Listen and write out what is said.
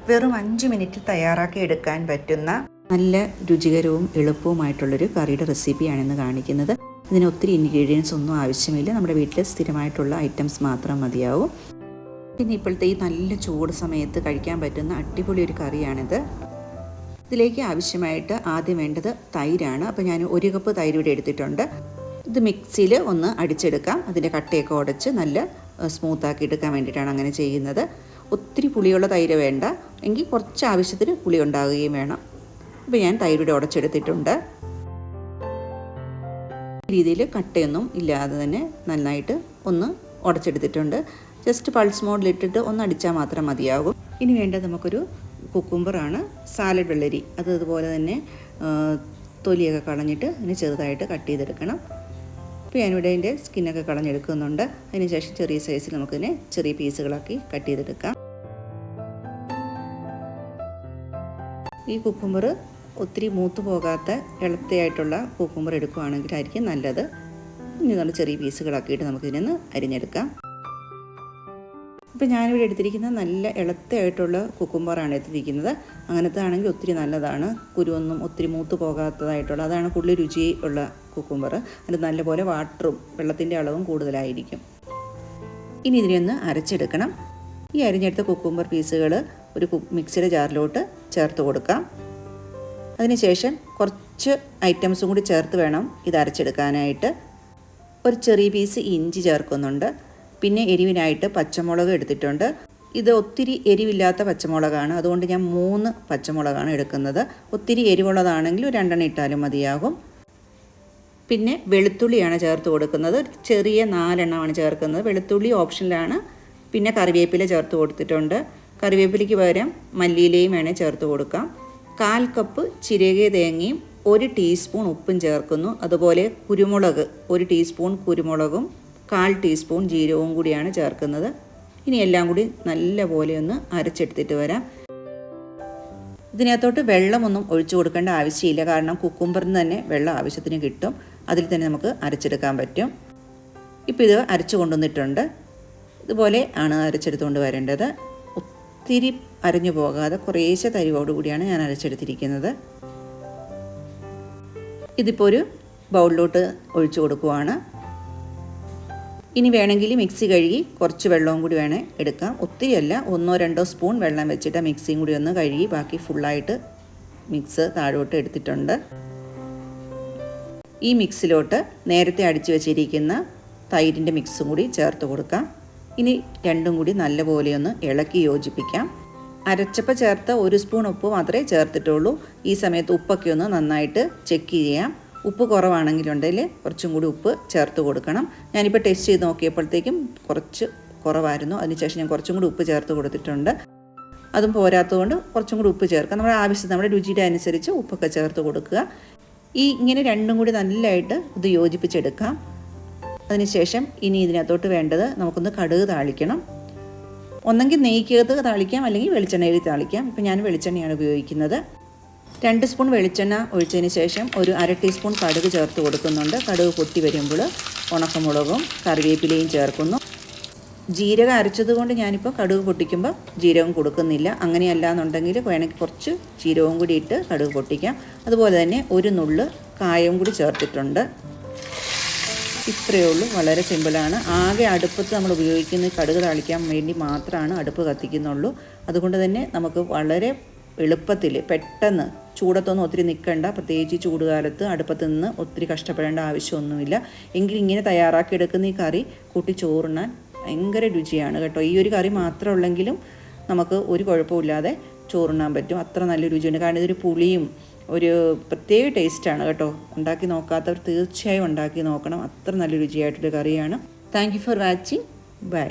വെറും 5 മിനിറ്റിൽ തയ്യാറാക്കി എടുക്കാൻ പറ്റുന്ന നല്ല രുചികരവും എളുപ്പവുമായിട്ടുള്ളൊരു കറിയുടെ റെസിപ്പിയാണെന്ന് കാണിക്കുന്നത്. ഇതിന് ഒത്തിരി ഇൻഗ്രീഡിയൻസ് ഒന്നും ആവശ്യമില്ല. നമ്മുടെ വീട്ടിൽ സ്ഥിരമായിട്ടുള്ള ഐറ്റംസ് മാത്രം മതിയാവും. പിന്നെ ഇപ്പോഴത്തെ ഈ നല്ല ചൂട് സമയത്ത് കഴിക്കാൻ പറ്റുന്ന അടിപൊളി ഒരു കറിയാണിത്. ഇതിലേക്ക് ആവശ്യമായിട്ട് ആദ്യം വേണ്ടത് തൈരാണ്. അപ്പോൾ ഞാൻ 1 കപ്പ് തൈര് ഇവിടെ എടുത്തിട്ടുണ്ട്. ഇത് മിക്സിയിൽ ഒന്ന് അടിച്ചെടുക്കാം. അതിൻ്റെ കട്ടയൊക്കെ ഉടച്ച് നല്ല സ്മൂത്താക്കി എടുക്കാൻ വേണ്ടിയിട്ടാണ് അങ്ങനെ ചെയ്യുന്നത്. ഒത്തിരി പുളിയുള്ള തൈര് വേണ്ട, എങ്കിൽ കുറച്ച് ആവശ്യത്തിന് പുളി ഉണ്ടാകുകയും വേണം. ഇപ്പോൾ ഞാൻ തൈരുടെ ഉടച്ചെടുത്തിട്ടുണ്ട്. ഈ രീതിയിൽ കട്ടയൊന്നും ഇല്ലാതെ തന്നെ നന്നായിട്ട് ഒന്ന് ഉടച്ചെടുത്തിട്ടുണ്ട്. ജസ്റ്റ് പൾസ് മോഡിലിട്ടിട്ട് ഒന്ന് അടിച്ചാൽ മാത്രം മതിയാകും. ഇനി വേണ്ടത് നമുക്കൊരു കുക്കുംബറാണ്, സാലഡ് വെള്ളരി. അത് ഇതുപോലെ തന്നെ തൊലിയൊക്കെ കളഞ്ഞിട്ട് അതിന് ചെറുതായിട്ട് കട്ട് ചെയ്തെടുക്കണം. ഇപ്പോൾ ഞാനിവിടെ അതിൻ്റെ സ്കിന്നൊക്കെ കളഞ്ഞെടുക്കുന്നുണ്ട്. അതിനുശേഷം ചെറിയ സൈസിൽ നമുക്കിതിനെ ചെറിയ പീസുകളാക്കി കട്ട് ചെയ്തെടുക്കാം. ഈ കുക്കുംബർ ഒത്തിരി മൂത്ത് പോകാത്ത ഇളത്തയായിട്ടുള്ള കുക്കുംബർ എടുക്കുകയാണെങ്കിലായിരിക്കും നല്ലത്. ഇനി നമ്മൾ ചെറിയ പീസുകളാക്കിയിട്ട് നമുക്കിതിനൊന്ന് അരിഞ്ഞെടുക്കാം. ഇപ്പോൾ ഞാനിവിടെ എടുത്തിരിക്കുന്നത് നല്ല ഇളത്തയായിട്ടുള്ള കുക്കുംബറാണ് എടുത്തിരിക്കുന്നത്. അങ്ങനത്തെ ആണെങ്കിൽ ഒത്തിരി നല്ലതാണ്. കുരുവൊന്നും ഒത്തിരി മൂത്ത് പോകാത്തതായിട്ടുള്ള, അതാണ് കൂടുതൽ രുചി ഉള്ള കുക്കുംബർ. അത് നല്ലപോലെ വാട്ടറും വെള്ളത്തിൻ്റെ അളവും കൂടുതലായിരിക്കും. ഇനി ഇതിനൊന്ന് അരച്ചെടുക്കണം. ഈ അരിഞ്ഞെടുത്ത കുക്കുംബർ പീസുകൾ ഒരു മിക്സിയുടെ ജാറിലോട്ട് ചേർത്ത് കൊടുക്കാം. അതിനുശേഷം കുറച്ച് ഐറ്റംസും കൂടി ചേർത്ത് വേണം ഇത് അരച്ചെടുക്കാനായിട്ട്. ഒരു ചെറിയ പീസ് ഇഞ്ചി ചേർക്കുന്നുണ്ട്. പിന്നെ എരിവിനായിട്ട് പച്ചമുളക് എടുത്തിട്ടുണ്ട്. ഇത് ഒത്തിരി എരിവില്ലാത്ത പച്ചമുളകാണ്, അതുകൊണ്ട് ഞാൻ 3 പച്ചമുളകാണ് എടുക്കുന്നത്. ഒത്തിരി എരിവുള്ളതാണെങ്കിൽ 2 ഇട്ടാലും മതിയാകും. പിന്നെ വെളുത്തുള്ളിയാണ് ചേർത്ത് കൊടുക്കുന്നത്. ചെറിയ 4 എണ്ണമാണ് ചേർക്കുന്നത്. വെളുത്തുള്ളി ഓപ്ഷനിലാണ്. പിന്നെ കറിവേപ്പില ചേർത്ത് കൊടുത്തിട്ടുണ്ട്. കറിവേപ്പിലയ്ക്ക് പകരം മല്ലിയിലയും വേണേൽ ചേർത്ത് കൊടുക്കാം. 1/4 കപ്പ് ചിരകിയ തേങ്ങയും 1 ടീസ്പൂൺ ഉപ്പും ചേർക്കുന്നു. അതുപോലെ കുരുമുളക് 1 ടീസ്പൂൺ കുരുമുളകും 1/4 ടീസ്പൂൺ ജീരകവും കൂടിയാണ് ചേർക്കുന്നത്. ഇനി എല്ലാം കൂടി നല്ലപോലെ ഒന്ന് അരച്ചെടുത്തിട്ട് വരാം. ഇതിനകത്തോട്ട് വെള്ളമൊന്നും ഒഴിച്ചു കൊടുക്കേണ്ട ആവശ്യമില്ല, കാരണം കുക്കുംബറിന് തന്നെ വെള്ളം ആവശ്യത്തിന് കിട്ടും. അതിൽ തന്നെ നമുക്ക് അരച്ചെടുക്കാൻ പറ്റും. ഇപ്പോൾ ഇത് അരച്ചു കൊണ്ടുവന്നിട്ടുണ്ട്. ഇതുപോലെ ആണ് അരച്ചെടുത്തുകൊണ്ട് വരേണ്ടത്. ഒത്തിരി അരഞ്ഞു പോകാതെ കുറേശ്ശെ തരിവോടുകൂടിയാണ് ഞാൻ അരച്ചെടുത്തിരിക്കുന്നത്. ഇതിപ്പോൾ ഒരു ബൗളിലോട്ട് ഒഴിച്ചു കൊടുക്കുവാണ്. ഇനി വേണമെങ്കിൽ മിക്സി കഴുകി കുറച്ച് വെള്ളവും കൂടി വേണേൽ എടുക്കാം. ഒത്തിരിയല്ല, 1-2 സ്പൂൺ വെള്ളം വെച്ചിട്ട് മിക്സിയും കൂടി ഒന്ന് കഴുകി ബാക്കി ഫുള്ളായിട്ട് മിക്സ് താഴോട്ട് എടുത്തിട്ടുണ്ട്. ഈ മിക്സിലോട്ട് നേരത്തെ അടിച്ചു വെച്ചിരിക്കുന്ന തൈരിൻ്റെ മിക്സും കൂടി ചേർത്ത് കൊടുക്കാം. ഇനി രണ്ടും കൂടി നല്ലപോലെ ഒന്ന് ഇളക്കി യോജിപ്പിക്കാം. അരച്ചപ്പോൾ ചേർത്ത 1 സ്പൂൺ ഉപ്പ് മാത്രമേ ചേർത്തിട്ടുള്ളൂ. ഈ സമയത്ത് ഉപ്പൊക്കെ ഒന്ന് നന്നായിട്ട് ചെക്ക് ചെയ്യാം. ഉപ്പ് കുറവാണെങ്കിലുണ്ടെങ്കിൽ കുറച്ചും കൂടി ഉപ്പ് ചേർത്ത് കൊടുക്കണം. ഞാനിപ്പോൾ ടെസ്റ്റ് ചെയ്ത് നോക്കിയപ്പോഴത്തേക്കും കുറച്ച് കുറവായിരുന്നു. അതിനുശേഷം ഞാൻ കുറച്ചും കൂടി ഉപ്പ് ചേർത്ത് കൊടുത്തിട്ടുണ്ട്. അതും പോരാത്തതുകൊണ്ട് കുറച്ചും കൂടി ഉപ്പ് ചേർക്കാം. നമ്മുടെ ആവശ്യത്തിന്, നമ്മുടെ രുചിയുടെ അനുസരിച്ച് ഉപ്പൊക്കെ ചേർത്ത് കൊടുക്കുക. ഇങ്ങനെ രണ്ടും കൂടി നല്ലതായിട്ട് ഇത് യോജിപ്പിച്ചെടുക്കാം. അതിനുശേഷം ഇനി ഇതിനകത്തോട്ട് വേണ്ടത് നമുക്കൊന്ന് കടുക് താളിക്കണം. ഒന്നെങ്കിൽ നെയ്ക്കകത്ത് താളിക്കാം, അല്ലെങ്കിൽ വെളിച്ചെണ്ണയിൽ താളിക്കാം. ഇപ്പം ഞാൻ വെളിച്ചെണ്ണയാണ് ഉപയോഗിക്കുന്നത്. 2 സ്പൂൺ വെളിച്ചെണ്ണ ഒഴിച്ചതിന് ശേഷം ഒരു 1/2 ടീസ്പൂൺ കടുക് ചേർത്ത് കൊടുക്കുന്നുണ്ട്. കടുക് പൊട്ടി വരുമ്പോൾ ഉണക്കമുളകും കറിവേപ്പിലയും ചേർക്കുന്നു. ജീരകം അരച്ചത് കൊണ്ട് ഞാനിപ്പോൾ കടുക് പൊട്ടിക്കുമ്പോൾ ജീരകം കൊടുക്കുന്നില്ല. അങ്ങനെയല്ല എന്നുണ്ടെങ്കിൽ വേണമെങ്കിൽ കുറച്ച് ജീരകവും കൂടി ഇട്ട് കടുക് പൊട്ടിക്കാം. അതുപോലെ തന്നെ ഒരു നുള്ള് കായവും കൂടി ചേർത്തിട്ടുണ്ട്. ഇത്രയേ ഉള്ളൂ, വളരെ സിമ്പിളാണ്. ആകെ അടുപ്പത്ത് നമ്മൾ ഉപയോഗിക്കുന്ന കടുക് താളിക്കാൻ വേണ്ടി മാത്രമാണ് അടുപ്പ് കത്തിക്കുന്നുള്ളൂ. അതുകൊണ്ട് തന്നെ നമുക്ക് വളരെ എളുപ്പത്തിൽ പെട്ടെന്ന്, ചൂടത്തൊന്നും ഒത്തിരി നിൽക്കേണ്ട, പ്രത്യേകിച്ച് ചൂടുകാലത്ത് അടുപ്പത്ത് നിന്ന് ഒത്തിരി കഷ്ടപ്പെടേണ്ട ആവശ്യമൊന്നുമില്ല. എങ്കിൽ ഇങ്ങനെ തയ്യാറാക്കിയെടുക്കുന്ന ഈ കറി കൂട്ടി ചോറുണ്ണാൻ ഭയങ്കര രുചിയാണ് കേട്ടോ. ഈ ഒരു കറി മാത്രം ഉള്ളെങ്കിലും നമുക്ക് ഒരു കുഴപ്പമില്ലാതെ ചോറുണ്ണാൻ പറ്റും. അത്ര നല്ല രുചിയുണ്ട്. കാരണം ഇതൊരു പുളിയും ഒരു പ്രത്യേക ടേസ്റ്റാണ് കേട്ടോ. ഉണ്ടാക്കി നോക്കാത്തവർ തീർച്ചയായും ഉണ്ടാക്കി നോക്കണം. അത്ര നല്ല രുചിയായിട്ടൊരു കറിയാണ്. Thank you for watching. By.